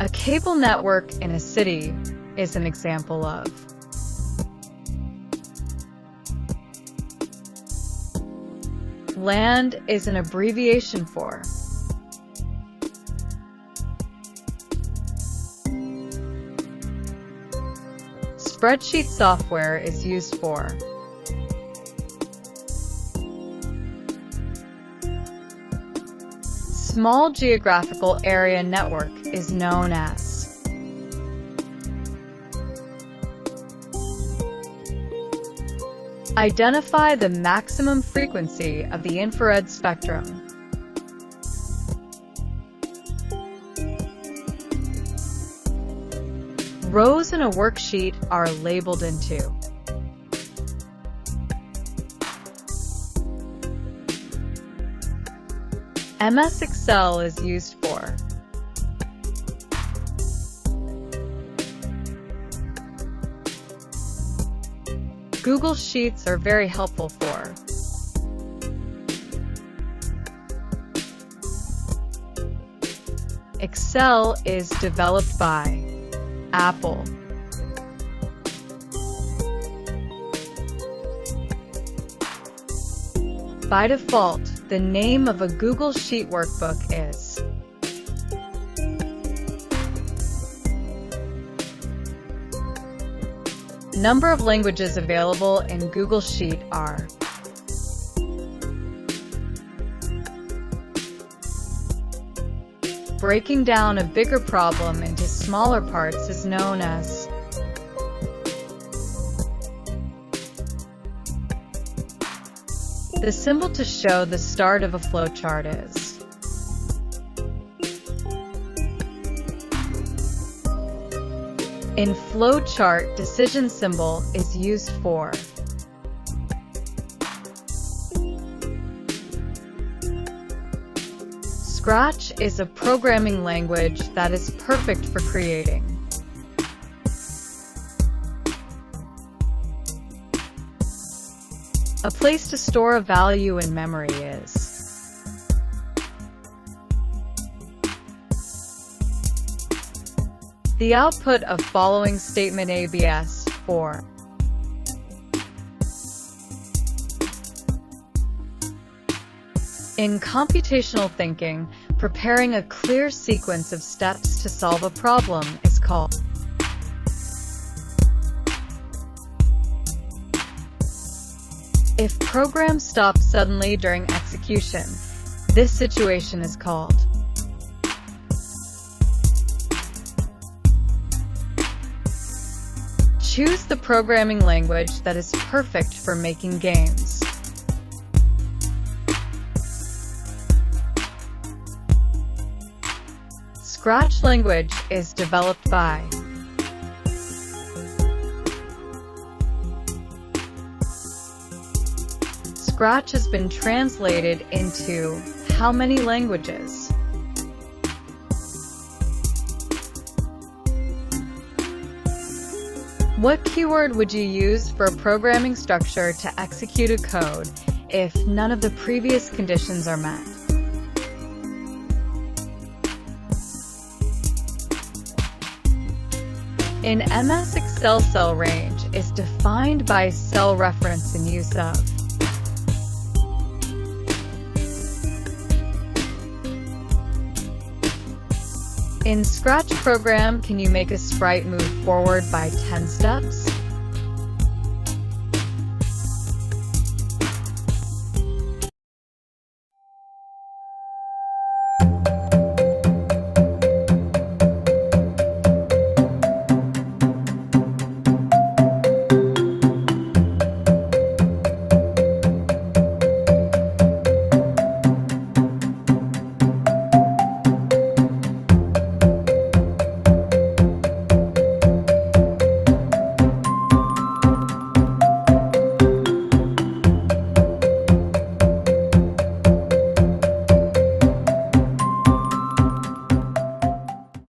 A cable network in a city is an example of. LAND is an abbreviation for. Spreadsheet software is used for. Small geographical area network is known as. Identify the maximum frequency of the infrared spectrum. Rows in a worksheet are labeled into. MS Excel is used for. Google Sheets are very helpful for. Excel is developed by Apple. By default, the name of a Google Sheet workbook is. Number of languages available in Google Sheet are. Breaking down a bigger problem into smaller parts is known as. The symbol to show the start of a flowchart is. In flowchart, decision symbol is used for. Scratch is a programming language that is perfect for creating. A place to store a value in memory is. The output of following statement ABS for. In computational thinking, preparing a clear sequence of steps to solve a problem is called. If program stops suddenly during execution, this situation is called. Choose the programming language that is perfect for making games. Scratch language is developed by. Scratch has been translated into how many languages? What keyword would you use for a programming structure to execute a code if none of the previous conditions are met? In MS Excel, cell range is defined by cell reference and use of. In Scratch program, can you make a sprite move forward by 10 steps?